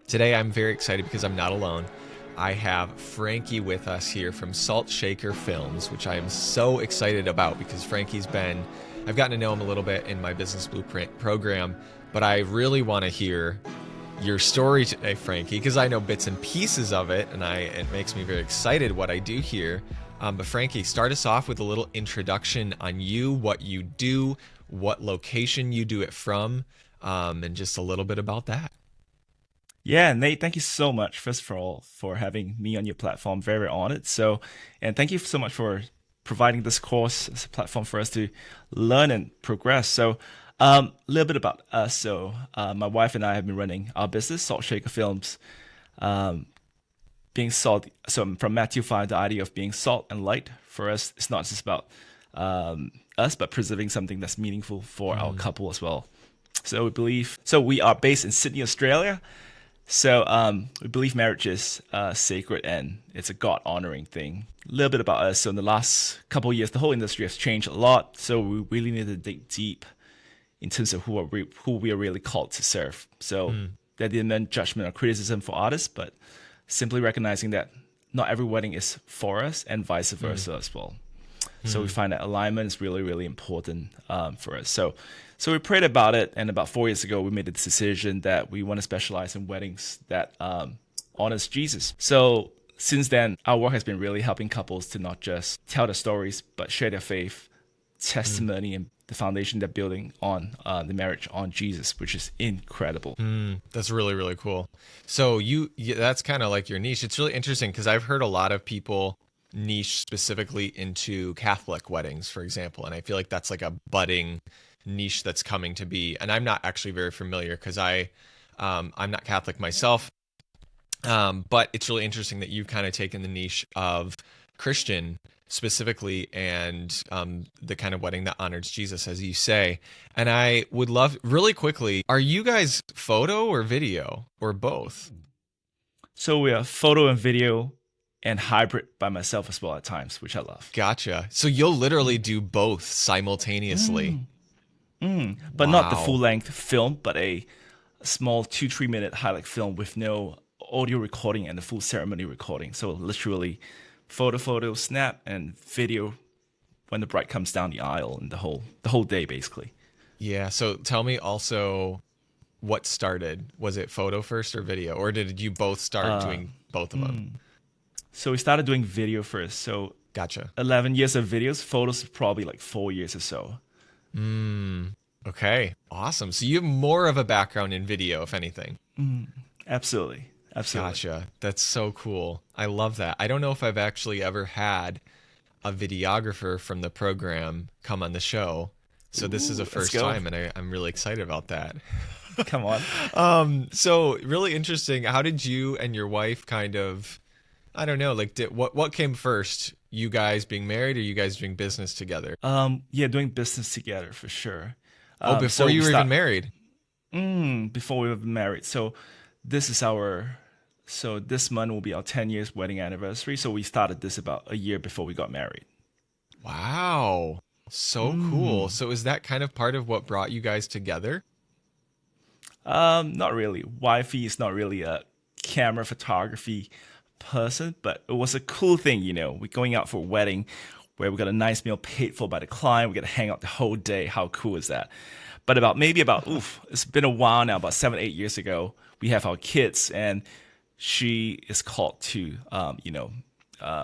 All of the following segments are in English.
Today I'm very excited because I'm not alone. I have Frankie with us here from Salt Shaker Films, which I am so excited about because I've gotten to know him a little bit in my Business Blueprint program, but I really want to hear your story today, Frankie, because I know bits and pieces of it, and it makes me very excited what I do here. But Frankie, start us off with a little introduction on you, what you do, what location you do it from, and just a little bit about that. Yeah, Nate, thank you so much, first of all, for having me on your platform. Very honored. And thank you so much for providing this course as a platform for us to learn and progress. A little bit about us. My wife and I have been running our business, Salt Shaker Films, being salt. So, from Matthew 5, the idea of being salt and light for us, it's not just about us, but preserving something that's meaningful for our couple as well. We are based in Sydney, Australia. We believe marriage is sacred and it's a God honoring thing. A little bit about us. So in the last couple of years, the whole industry has changed a lot. So we really need to dig deep in terms of who we are really called to serve. That didn't mean judgment or criticism for artists, but simply recognizing that not every wedding is for us and vice versa as well. So we find that alignment is really, really important for us. So we prayed about it, and about 4 years ago, we made the decision that we want to specialize in weddings that honors Jesus. So since then, our work has been really helping couples to not just tell their stories, but share their faith, testimony, and the foundation they're building on the marriage on Jesus, which is incredible. That's really, really cool. So that's kind of like your niche. It's really interesting because I've heard a lot of people niche specifically into Catholic weddings, for example, and I feel like that's like a budding niche that's coming to be. And I'm not actually very familiar because I'm not Catholic myself, but it's really interesting that you've kind of taken the niche of Christian specifically and the kind of wedding that honors Jesus, as you say. And I would love, really quickly, are you guys photo or video or both? So we are photo and video and hybrid by myself as well at times, which I love. Gotcha. So you'll literally do both simultaneously. But not the Wow. full length film, but a small 2-3 minute highlight film with no audio recording and the full ceremony recording. So literally photo, snap, and video when the bride comes down the aisle and the whole day basically. Yeah. So tell me also what started. Was it photo first or video? Or did you both start doing both of them? So we started doing video first. So Gotcha. 11 years of videos, photos probably like 4 years or so. Okay. Awesome. So you have more of a background in video, if anything. Absolutely. Gotcha. That's so cool. I love that. I don't know if I've actually ever had a videographer from the program come on the show. So this is a Let's first go. time, and I'm really excited about that. Come on. So really interesting. How did you and your wife kind of, I don't know, like what came first? You guys being married or you guys doing business together? Yeah, doing business together for sure. Oh, before you were even married. Before we were married. This is this month will be our 10 years wedding anniversary. So we started this about a year before we got married. Wow. So cool. So is that kind of part of what brought you guys together? Not really. Wifey is not really a camera photography person, but it was a cool thing, We're going out for a wedding where we got a nice meal paid for by the client. We got to hang out the whole day. How cool is that? But it's been a while now, about 7, 8 years ago, we have our kids, and she is called to,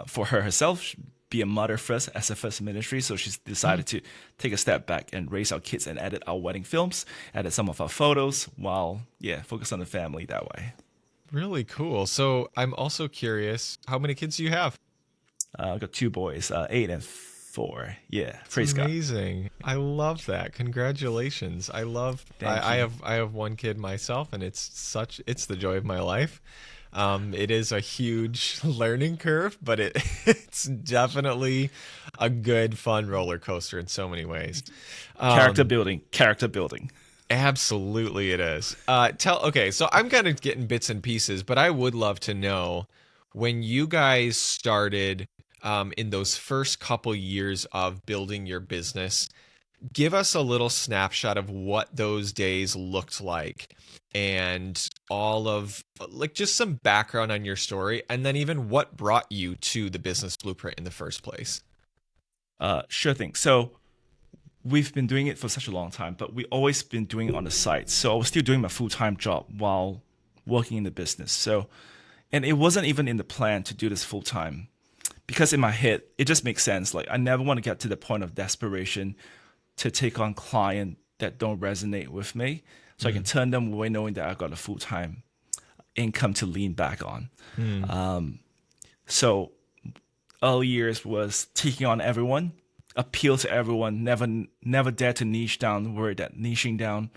for herself, be a mother first as a first ministry. So she's decided to take a step back and raise our kids and edit our wedding films, edit some of our photos while, focus on the family that way. Really cool. So I'm also curious, how many kids do you have? I've got 2 boys, 8 and 4. Yeah, It's praise God. amazing. I love that. Congratulations. Thank I you. have one kid myself, and it's the joy of my life. It is a huge learning curve, but it's definitely a good, fun roller coaster in so many ways. Character building. Absolutely, it is. Okay, so I'm kind of getting bits and pieces, but I would love to know when you guys started in those first couple years of building your business. give us a little snapshot of what those days looked like and all of like just some background on your story and then even what brought you to the business blueprint in the first place. Sure thing. So we've been doing it for such a long time, but we always been doing it on the side. So I was still doing my full-time job while working in the business. So, and it wasn't even in the plan to do this full time because in my head, it just makes sense. Like I never want to get to the point of desperation to take on clients that don't resonate with me. So I can turn them away knowing that I got a full-time income to lean back on. Mm. So early years was taking on everyone, appeal to everyone, never dare to niche down, worried that niching down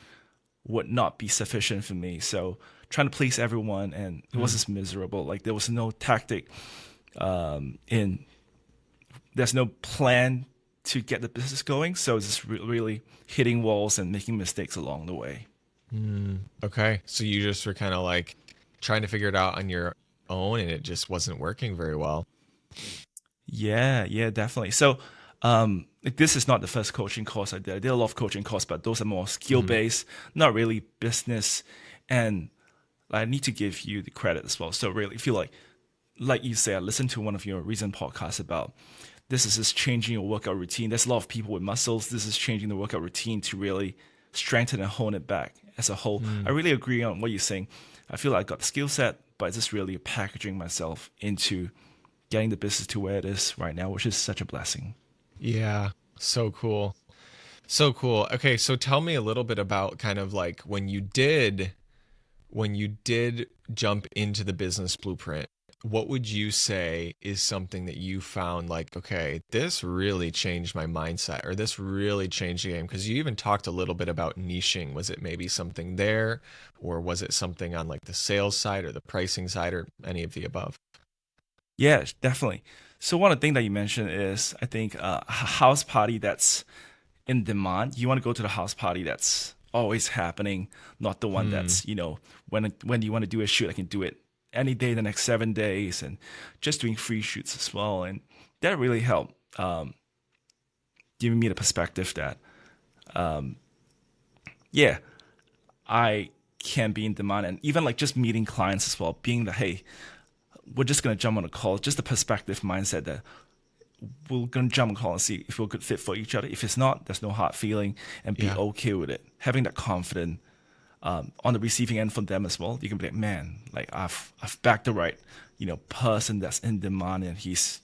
would not be sufficient for me. So trying to please everyone, and it was just miserable. Like there was no tactic in there's no plan to get the business going. So it's just really hitting walls and making mistakes along the way. Okay. So you just were kind of like trying to figure it out on your own and it just wasn't working very well. Yeah, definitely. So, like this is not the first coaching course I did. I did a lot of coaching courses, but those are more skill based, not really business. And I need to give you the credit as well. So really feel like you say, I listened to one of your recent podcasts about this is just changing your workout routine. There's a lot of people with muscles. This is changing the workout routine to really strengthen and hone it back as a whole. I really agree on what you're saying. I feel like I got the skill set, but it's just really packaging myself into getting the business to where it is right now, which is such a blessing. Yeah. So cool. So cool. Okay, so tell me a little bit about kind of like when you did jump into the business blueprint, what would you say is something that you found like, okay, this really changed my mindset or this really changed the game? Because you even talked a little bit about niching. Was it maybe something there or was it something on like the sales side or the pricing side or any of the above? Yeah, definitely. So one of the things that you mentioned is, I think, a house party that's in demand. You want to go to the house party that's always happening, not the one Hmm. that's, when you want to do a shoot, I can do it any day the next 7 days, and just doing free shoots as well. And that really helped giving me the perspective that, yeah, I can be in demand. And even like just meeting clients as well, being the, hey, we're just going to jump on a call, just the perspective mindset that we're going to jump on a call and see if we're a good fit for each other. If it's not, there's no hard feeling, and be Yeah. okay with it. Having that confidence on the receiving end from them as well. You can be like, man, like I've backed the right, person that's in demand, and he's,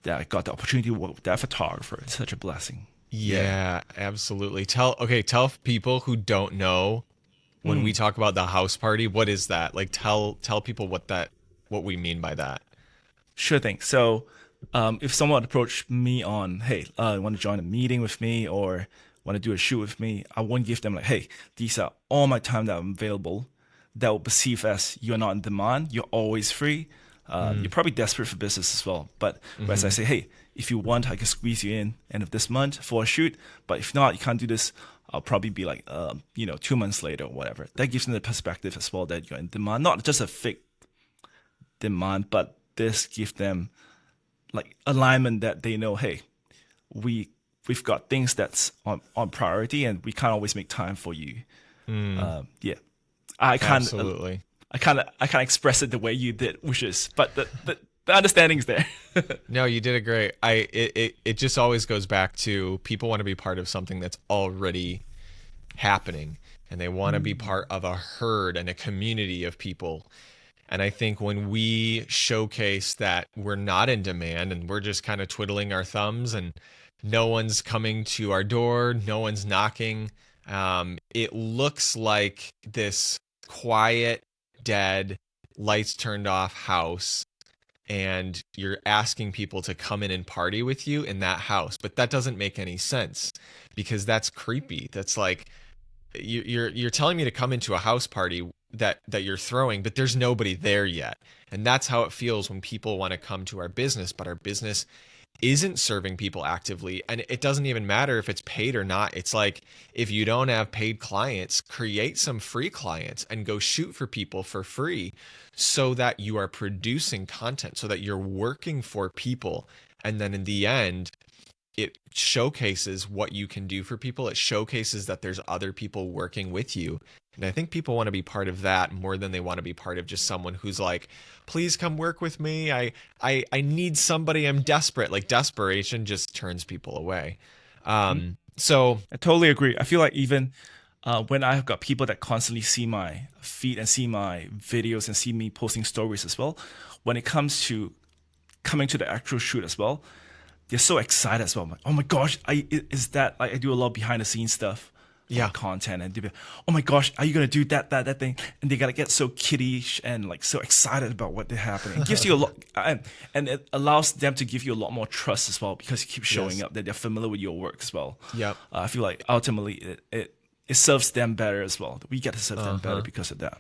that I got the opportunity to work with that photographer. It's such a blessing. Yeah. Yeah, absolutely. Tell people who don't know when we talk about the house party, what is that? Like tell people what we mean by that. Sure thing. So, if someone approached me on, hey, want to join a meeting with me or want to do a shoot with me, I won't give them like, hey, these are all my time that I'm available. That will perceive as you're not in demand. You're always free. You're probably desperate for business as well. But whereas I say, hey, if you want, I can squeeze you in end of this month for a shoot. But if not, you can't do this. I'll probably be like, 2 months later or whatever. That gives them the perspective as well that you're in demand, not just a fake demand, but this gives them like alignment that they know, hey, we we've got things that's on priority, and we can't always make time for you. Mm, Yeah, I can't absolutely. I can't express it the way you did, which is, but the understanding's there. No, you did it great. It just always goes back to people want to be part of something that's already happening and they want to be part of a herd and a community of people. And I think when we showcase that we're not in demand and we're just kind of twiddling our thumbs and no one's coming to our door, no one's knocking, it looks like this quiet, dead, lights turned off house and you're asking people to come in and party with you in that house. But that doesn't make any sense because that's creepy. That's like you're telling me to come into a house party that you're throwing, but there's nobody there yet. And that's how it feels when people want to come to our business, but our business isn't serving people actively. And it doesn't even matter if it's paid or not. It's like if you don't have paid clients, create some free clients and go shoot for people for free so that you are producing content, so that you're working for people. And then in the end, it showcases what you can do for people. It showcases that there's other people working with you. And I think people want to be part of that more than they want to be part of just someone who's like, please come work with me. I need somebody. I'm desperate. Like desperation just turns people away. So I totally agree. I feel like even when I've got people that constantly see my feed and see my videos and see me posting stories as well, when it comes to coming to the actual shoot as well, they're so excited as well. I'm like, oh my gosh, is that like I do a lot of behind the scenes stuff for my yeah, content, and they be like, oh my gosh, are you gonna do that thing? And they gotta get so kiddish and like so excited about what they're happening. It gives you a lot, and it allows them to give you a lot more trust as well because you keep showing yes, up that they're familiar with your work as well. yep, I feel like ultimately it serves them better as well. We get to serve them better uh-huh. because of that.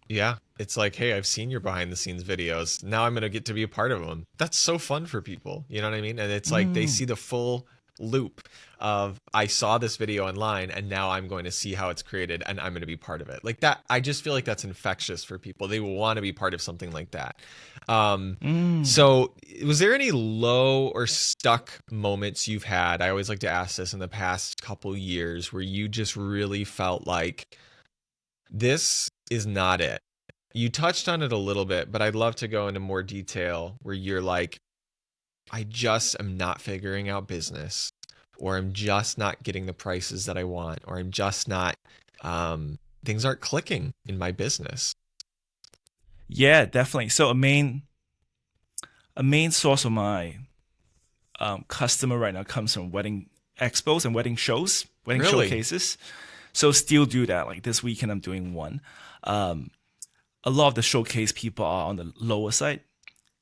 Yeah, it's like, hey, I've seen your behind the scenes videos. Now I'm going to get to be a part of them. That's so fun for people. You know what I mean? And it's like they see the full loop of I saw this video online and now I'm going to see how it's created and I'm going to be part of it. Like that, I just feel like that's infectious for people. They will want to be part of something like that. Um, so was there any low or stuck moments you've had? I always like to ask this in the past couple years where you just really felt like this is not it. You touched on it a little bit, but I'd love to go into more detail where you're like, I just am not figuring out business, or I'm just not getting the prices that I want, or I'm just not, things aren't clicking in my business. Yeah, definitely. So a main source of my customer right now comes from wedding expos and wedding shows, wedding Really? showcases. So still do that. Like this weekend, I'm doing one. Um, a lot of the showcase people are on the lower side.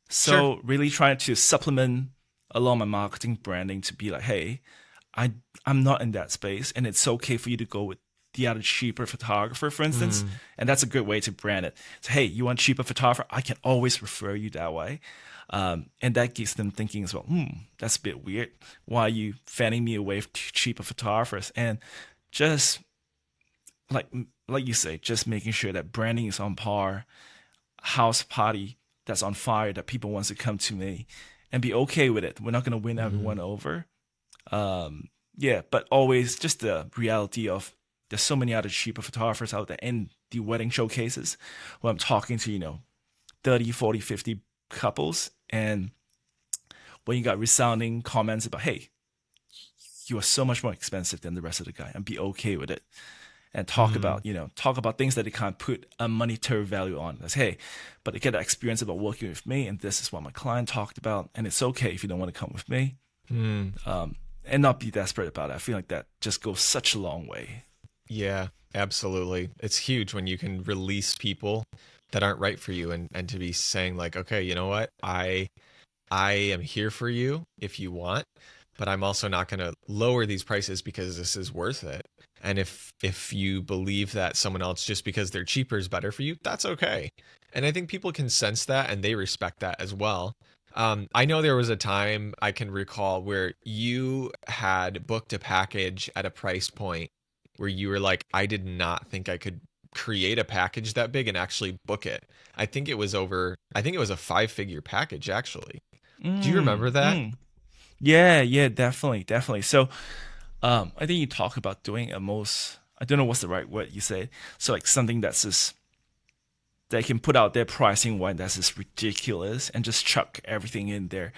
Sure. So really trying to supplement a lot of my marketing branding to be like, hey, I I'm not in that space, and it's okay for you to go with the other cheaper photographer, for instance. Mm, And that's a good way to brand it. So hey, you want cheaper photographer? I can always refer you that way. And that gets them thinking as well. That's a bit weird. Why are you fanning me away to cheaper photographers? And just like like you say, just making sure that branding is on par, house party that's on fire that people wants to come to me, and be okay with it. We're not gonna win mm, everyone over. Yeah, but always just the reality of there's so many other cheaper photographers out there in the wedding showcases where I'm talking to, 30, 40, 50 couples. And when you got resounding comments about, hey, you are so much more expensive than the rest of the guy, and be okay with it. And mm, talk about things that they can't put a monetary value on. As hey, but they get the experience about working with me, and this is what my client talked about, and it's okay if you don't want to come with me, mm. and not be desperate about it. I feel like that just goes such a long way. Yeah, absolutely. It's huge when you can release people that aren't right for you and to be saying like, okay, you know what? I am here for you if you want, but I'm also not going to lower these prices because this is worth it. And if you believe that someone else just because they're cheaper is better for you, that's okay. And I think people can sense that and they respect that as well. I know there was a time I can recall where you had booked a package at a price point where you were like, I did not think I could create a package that big and actually book it. I think it was a five-figure package actually. Do you remember Mm, that? mm. Yeah, yeah, definitely, definitely. So, I think you talk about doing a most, I don't know what's the right word you said. So like something that's just they can put out their pricing one that's just ridiculous and just chuck everything in there.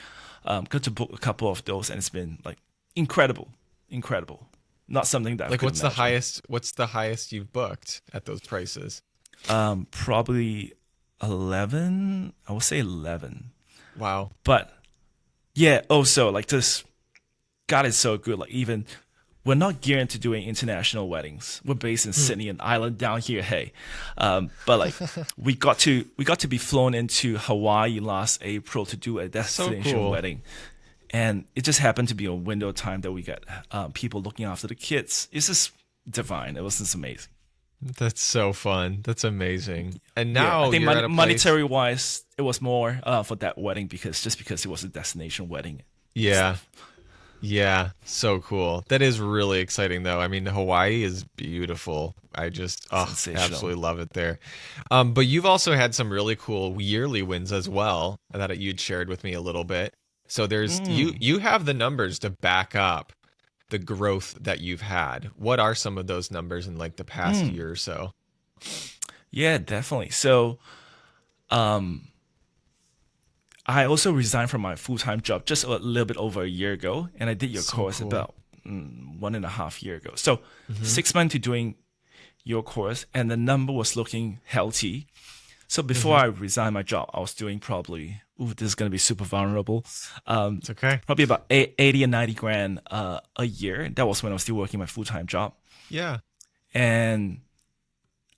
Got to book a couple of those, and it's been like incredible, incredible. Not something that I Like could imagine. what's the highest you've booked at those prices? Probably 11. I would say 11. Wow. But yeah, also like this God is so good. Like even we're not geared to doing international weddings. We're based in Hmm. Sydney, an island down here. Hey, but like we got to be flown into Hawaii last April to do a So destination cool. wedding, and it just happened to be a window of time that we got people looking after the kids. It's just divine. It was just amazing. That's so fun. That's amazing. And Yeah, I now think you're at a place. monetary wise, it was more for that wedding because it was a destination wedding and Yeah. stuff. Yeah, so cool. That is really exciting though. I mean, Hawaii is beautiful. I just Sensational. absolutely love it there. But you've also had some really cool yearly wins as well that you'd shared with me a little bit. So there's you have the numbers to back up the growth that you've had. What are some of those numbers in like the past year or so? Yeah, definitely. So I also resigned from my full-time job just a little bit over a year ago, and I did your So course cool. about 1.5 years ago. So Hmm. 6 months to doing your course, and the number was looking healthy. So before Hmm. I resigned my job, I was doing probably, ooh, this is gonna be super vulnerable, It's okay. probably about 80 and 90 grand a year. That was when I was still working my full-time job, Yeah. and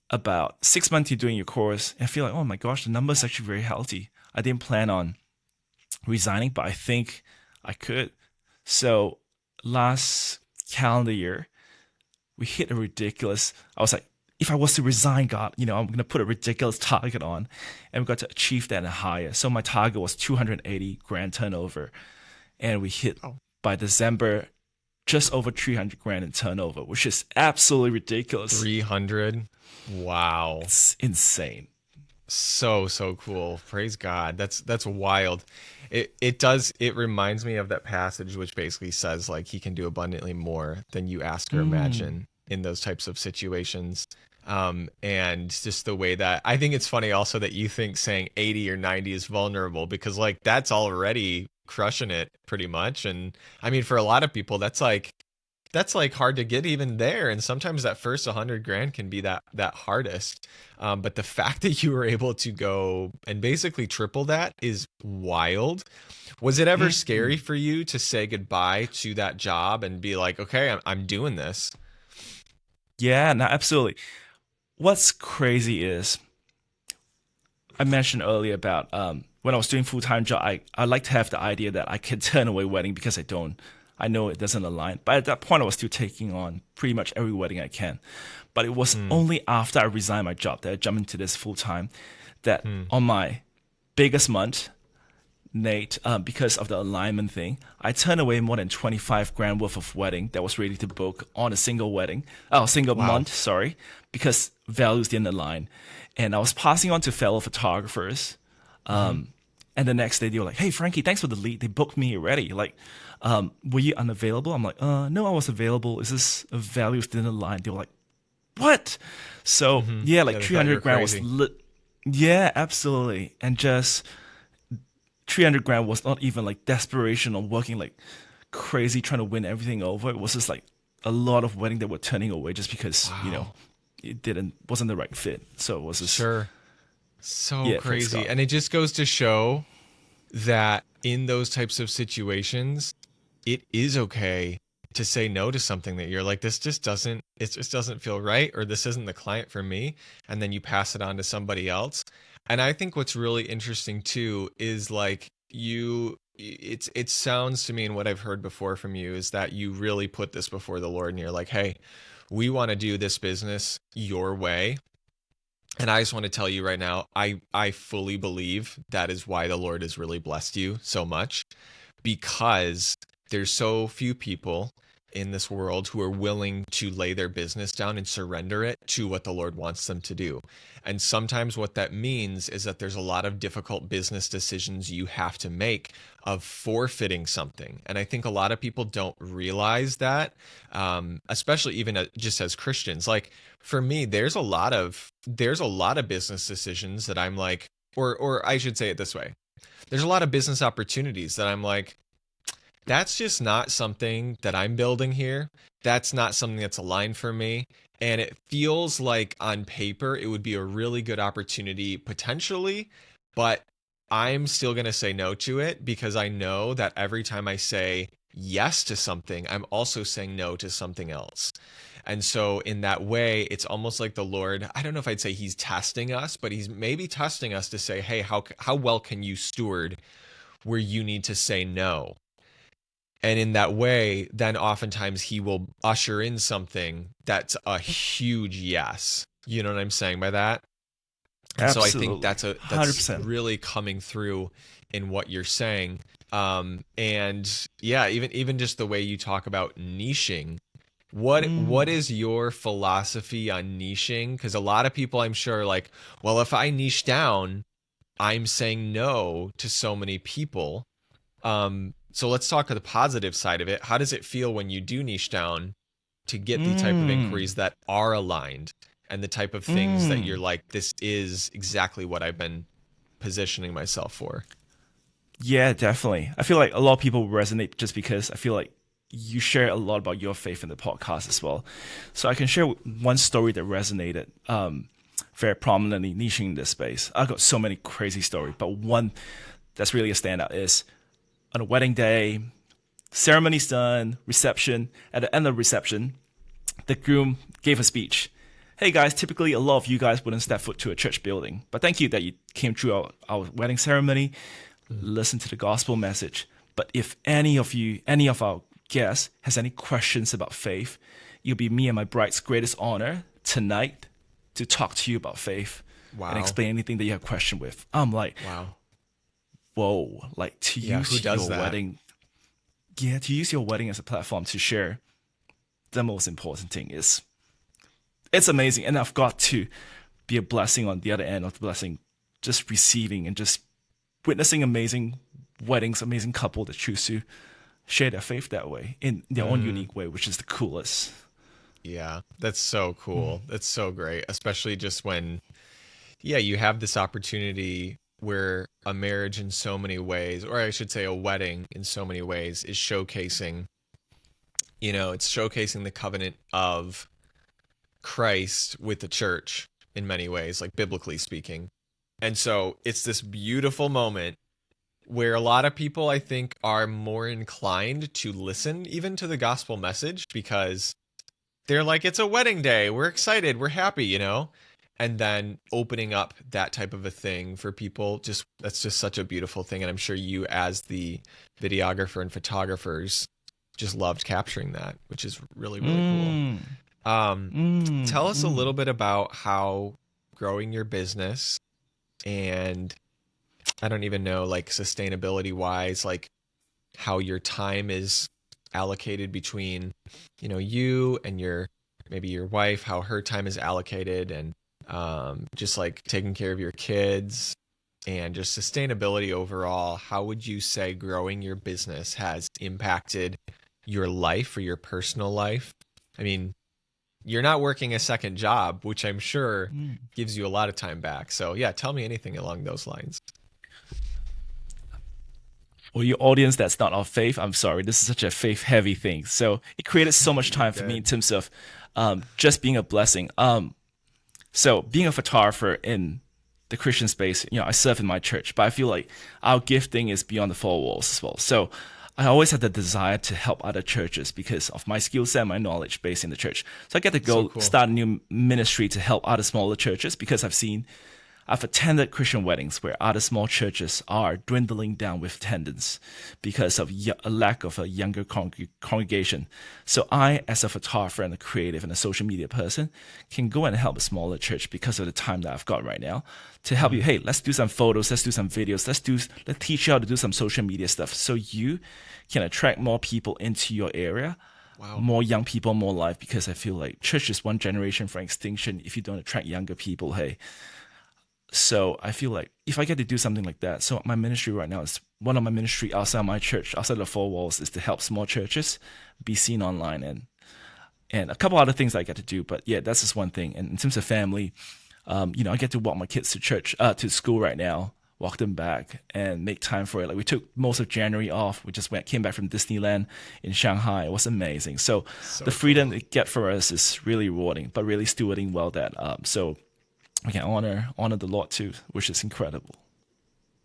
about 6 months to doing your course, I feel like, oh my gosh, the number is actually very healthy. I didn't plan on resigning, but I think I could. So last calendar year, we hit a ridiculous. I was like, if I was to resign, God, I'm gonna put a ridiculous target on, and we got to achieve that and higher. So my target was 280 grand turnover, and we hit Oh, by December just over 300 grand in turnover, which is absolutely ridiculous. 300. Wow. It's insane. So so cool. Praise God. That's wild. It reminds me of that passage which basically says like he can do abundantly more than you ask or Mm. imagine in those types of situations. And just the way that I think it's funny also that you think saying 80 or 90 is vulnerable because like that's already crushing it pretty much. And I mean for a lot of people that's like hard to get even there, and sometimes that first 100 grand can be that hardest. But the fact that you were able to go and basically triple that is wild. Was it ever scary Mm. for you to say goodbye to that job and be like, okay, I'm doing this? Yeah, no, absolutely. What's crazy is I mentioned earlier about when I was doing full time job, I like to have the idea that I can turn away wedding because I don't. I know it doesn't align. But at that point, I was still taking on pretty much every wedding I can. But it was Hmm. only after I resigned my job that I jumped into this full time. That Hmm. on my biggest month, Nate, because of the alignment thing, I turned away more than 25 grand worth of wedding that was ready to book on a single wedding, single Wow. month, sorry, because values didn't align. And I was passing on to fellow photographers. Hmm. And the next day they were like, hey, Frankie, thanks for the lead. They booked me already. Like, were you unavailable? I'm like, no, I was available. Is this values didn't align? They were like, what? So Hmm. yeah, like Yeah, they thought you 300 were grand was crazy. lit. Yeah, absolutely. And just 300 grand was not even like desperation or working like crazy trying to win everything over. It was just like a lot of wedding that were turning away just because, Wow. it wasn't the right fit. So it was just, Sure. So yeah, praise crazy. God. And it just goes to show that in those types of situations, it is okay to say no to something that you're like, it just doesn't feel right, or this isn't the client for me. And then you pass it on to somebody else. And I think what's really interesting too is like it sounds to me, and what I've heard before from you is that you really put this before the Lord and you're like, hey, we want to do this business your way. And I just want to tell you right now, I fully believe that is why the Lord has really blessed you so much, because there's so few people in this world who are willing to lay their business down and surrender it to what the Lord wants them to do. And sometimes what that means is that there's a lot of difficult business decisions you have to make of forfeiting something. And I think a lot of people don't realize that, especially even just as Christians. Like for me, there's a lot of business decisions that I'm like, or I should say it this way. There's a lot of business opportunities that I'm like, that's just not something that I'm building here. That's not something that's aligned for me. And it feels like on paper it would be a really good opportunity potentially, but I'm still going to say no to it because I know that every time I say yes to something, I'm also saying no to something else. And so in that way, it's almost like the Lord, I don't know if I'd say he's testing us, but he's maybe testing us to say, "Hey, how well can you steward where you need to say no?" And in that way, then oftentimes he will usher in something that's a huge yes. You know what I'm saying by that? And so I think Absolutely. that's 100%. really coming through in what you're saying. And yeah, even just the way you talk about niching. What Mm. is your philosophy on niching? Because a lot of people I'm sure are like, well, if I niche down, I'm saying no to so many people. So let's talk the positive side of it. How does it feel when you do niche down to get the type of Mm, inquiries that are aligned and the type of things that you're mm. like, this is exactly what I've been positioning myself for? Yeah, definitely. I feel like a lot of people resonate just because I feel like you share a lot about your faith in the podcast as well. So I can share one story that resonated very prominently niching this space. I've got so many crazy stories, but one that's really a standout is on a wedding day, ceremony's done, reception. At the end of reception, the groom gave a speech. Hey guys, typically a lot of you guys wouldn't step foot to a church building, but thank you that you came through our wedding ceremony, listen to the gospel message. But if any of you, any of our guests has any questions about faith, it'll be me and my bride's greatest honor tonight to talk to you about faith and Wow. explain anything that you have question with. I'm like, Wow. whoa, like to Yeah. Who use does your that? wedding, yeah, to use your wedding as a platform to share the most important thing is it's amazing. And I've got to be a blessing on the other end of the blessing, just receiving and just witnessing amazing weddings, amazing couple that choose to share their faith that way in their own Mm, unique way, which is the coolest. yeah. That's so Mm. cool. That's so great. Especially just when, yeah, you have this opportunity where a marriage in so many ways, or I should say a wedding in so many ways, is showcasing, it's showcasing the covenant of Christ with the church in many ways, like biblically speaking. And so it's this beautiful moment where a lot of people, I think, are more inclined to listen even to the gospel message because they're like, it's a wedding day. We're excited. We're happy. And then opening up that type of a thing for people, just that's just such a beautiful thing. And I'm sure you, as the videographer and photographers, just loved capturing that, which is really, really cool. Mm. Um, Mm. Tell us a little Mm. bit about how growing your business and I don't even know, like sustainability wise, like how your time is allocated between, you and maybe your wife, how her time is allocated and just like taking care of your kids and just sustainability overall. How would you say growing your business has impacted your life or your personal life? I mean, you're not working a second job, which I'm sure Mm. gives you a lot of time back. So, yeah, tell me anything along those lines. Or your audience that's not of faith, I'm sorry, this is such a faith heavy thing. So it created so much You're time for me in good. terms of just being a blessing. So being a photographer in the Christian space, I serve in my church, but I feel like our gifting is beyond the four walls as well. So I always had the desire to help other churches because of my skill set, my knowledge based in the church. So I get to So go cool. start a new ministry to help other smaller churches because I've attended Christian weddings where other small churches are dwindling down with attendance because of a lack of a younger congregation. So I, as a photographer and a creative and a social media person, can go and help a smaller church because of the time that I've got right now to help you. Mm. Hey, let's do some photos, let's do some videos, let's teach you how to do some social media stuff so you can attract more people into your area, Wow. more young people, more life. Because I feel like church is one generation for extinction if you don't attract younger people. Hey, so I feel like if I get to do something like that, so my ministry right now is one of my ministry outside my church, outside the four walls, is to help small churches be seen online and a couple other things I get to do. But yeah, that's just one thing. And in terms of family, I get to walk my kids to to school right now, walk them back, and make time for it. Like we took most of January off. We just came back from Disneyland in Shanghai. It was amazing. So the So freedom cool. it get for us is really rewarding, but really stewarding well that. So we can honor the Lord too, which is incredible.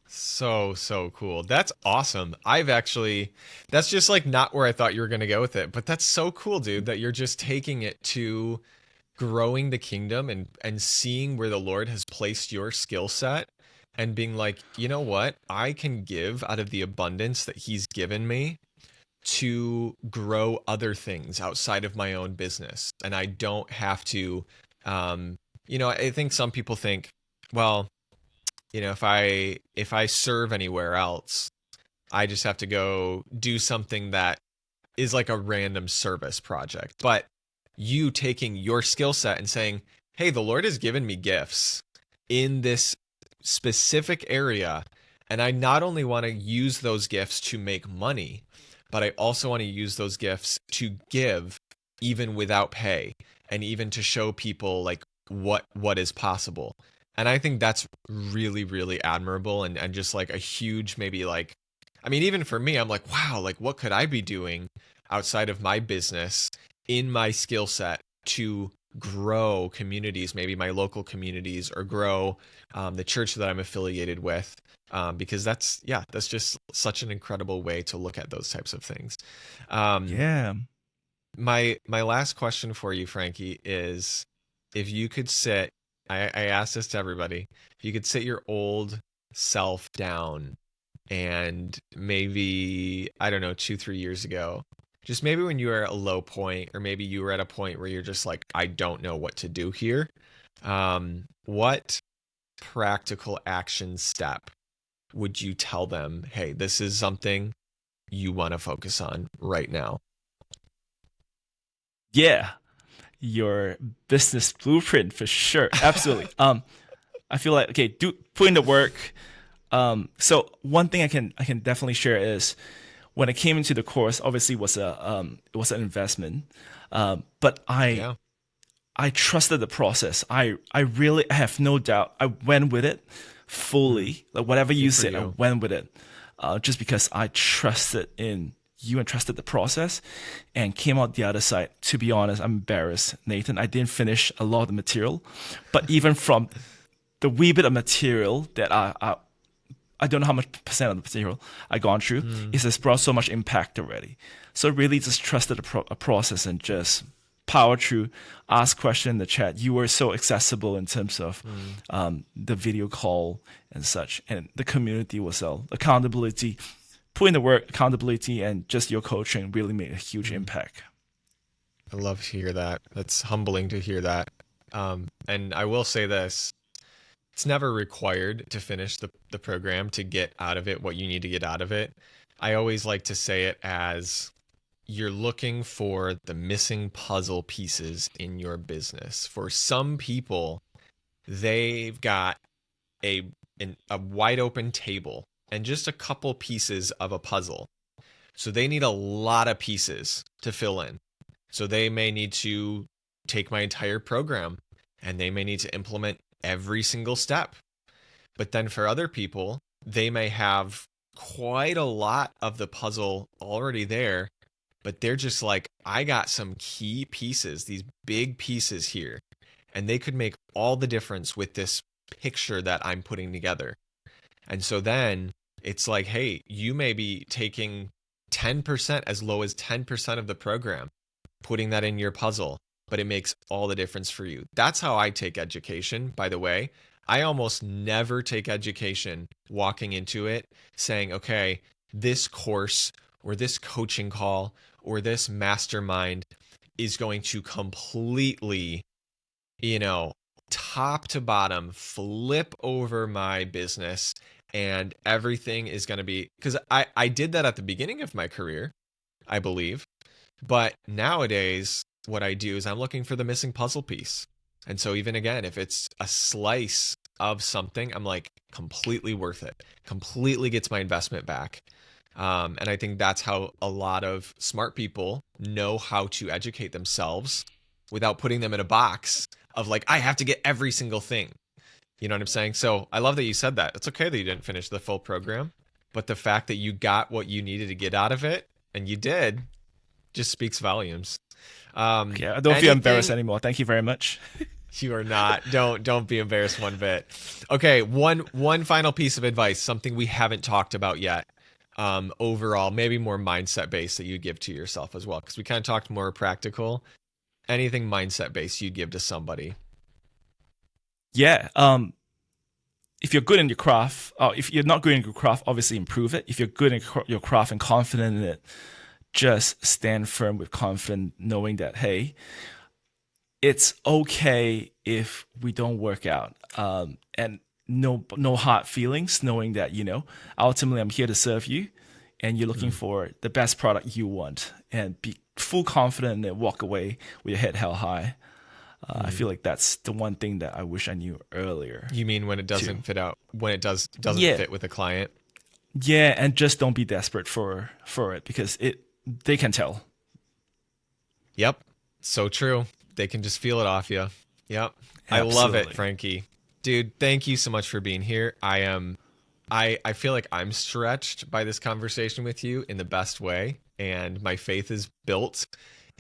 So, so cool. That's awesome. That's just like not where I thought you were going to go with it, but that's so cool, dude, that you're just taking it to growing the kingdom and seeing where the Lord has placed your skill set and being like, you know what? I can give out of the abundance that he's given me to grow other things outside of my own business. And I don't have to, I think some people think, well, if I serve anywhere else, I just have to go do something that is like a random service project. But you taking your skill set and saying, "Hey, the Lord has given me gifts in this specific area, And I not only want to use those gifts to make money, but I also want to use those gifts to give even without pay and even to show people like what is possible. And I think that's really, really admirable and just like a huge maybe like I mean, even for me, I'm like, wow, like what could I be doing outside of my business in my skill set to grow communities, maybe my local communities, or grow the church that I'm affiliated with, because that's just such an incredible way to look at those types of things. Um, Yeah. my last question for you, Frankie, is if you could sit, I asked this to everybody, if you could sit your old self down and maybe, I don't know, 2, 3 years ago, just maybe when you were at a low point, or maybe you were at a point where you're just like, I don't know what to do here. What practical action step would you tell them, hey, this is something you want to focus on right now? Yeah. Your business blueprint for sure. Absolutely. I feel like, okay, put in the work. So one thing I can definitely share is when I came into the course, obviously it was an investment, but Yeah. I trusted the process. I really I have no doubt. I went with it fully. Like whatever you Good for said, I you. went with it, just because I trusted in you and trusted the process, and came out the other side. To be honest, I'm embarrassed, Nathan. I didn't finish a lot of the material, but even from the wee bit of material that I don't know how much percent of the material I gone through, Mm, it has brought so much impact already. So really just trusted a process and just power through, ask question in the chat. You were so accessible in terms of mm, the video call and such, and the community was accountability, put in the work, accountability, and just your coaching really made a huge mm. impact. I love to hear that. That's humbling to hear that. And I will say this, it's never required to finish the program to get out of it what you need to get out of it. I always like to say it as you're looking for the missing puzzle pieces in your business. For some people, they've got a a wide open table and just a couple pieces of a puzzle. So they need a lot of pieces to fill in. So they may need to take my entire program and they may need to implement every single step. But then for other people, they may have quite a lot of the puzzle already there, but they're just like, I got some key pieces, these big pieces here, and they could make all the difference with this picture that I'm putting together. And so then it's like, hey, you may be taking 10%, as low as 10% of the program, putting that in your puzzle, but it makes all the difference for you. That's how I take education, by the way. I almost never take education walking into it saying, okay, this course or this coaching call or this mastermind is going to completely, you know, top to bottom, flip over my business and everything is going to be, because I did that at the beginning of my career, I believe. But nowadays, what I do is I'm looking for the missing puzzle piece. And so even again, if it's a slice of something, I'm like completely worth it, completely gets my investment back. And I think that's how a lot of smart people know how to educate themselves without putting them in a box of like, I have to get every single thing. You know what I'm saying? So I love that you said that. It's okay that you didn't finish the full program, but the fact that you got what you needed to get out of it, and you did, just speaks volumes. Okay, I don't feel embarrassed Anything anymore. Thank you very much. you are not. Don't be embarrassed one bit. Okay, one final piece of advice, something we haven't talked about yet. Overall, maybe more mindset based that you give to yourself as well, because we kind of talked more practical. Anything mindset based you'd give to somebody. Yeah. If you're good in your craft, or if you're not good in your craft, obviously improve it. If you're good in your craft and confident in it, just stand firm with confidence, knowing that, hey, it's okay if we don't work out. And no hard feelings, knowing that, ultimately I'm here to serve you and you're looking Mm, for the best product you want, and be full confident and walk away with your head held high. I mm. feel like that's the one thing that I wish I knew earlier You mean when it too. doesn't fit out, when it doesn't Yeah, fit with a client? Yeah, and just don't be desperate for it because they can tell. Yep. So true. They can just feel it off you. Yep. I love it, Absolutely. Frankie. Dude, thank you so much for being here. I feel like I'm stretched by this conversation with you in the best way, and my faith is built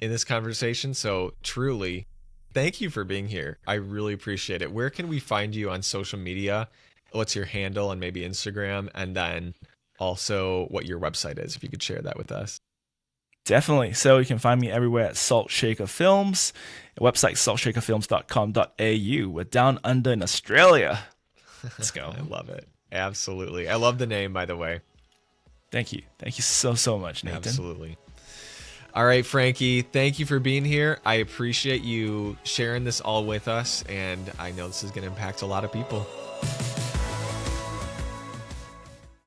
in this conversation. So truly, thank you for being here. I really appreciate it. Where can we find you on social media? What's your handle and maybe Instagram? And then also what your website is, if you could share that with us. Definitely. So you can find me everywhere at Salt Shaker Films. Website saltshakerfilms.com.au. We're down under in Australia. Let's go. I love it. Absolutely. I love the name, by the way. Thank you. Thank you so much, Nathan. Absolutely. All right, Frankie, thank you for being here. I appreciate you sharing this all with us, and I know this is going to impact a lot of people.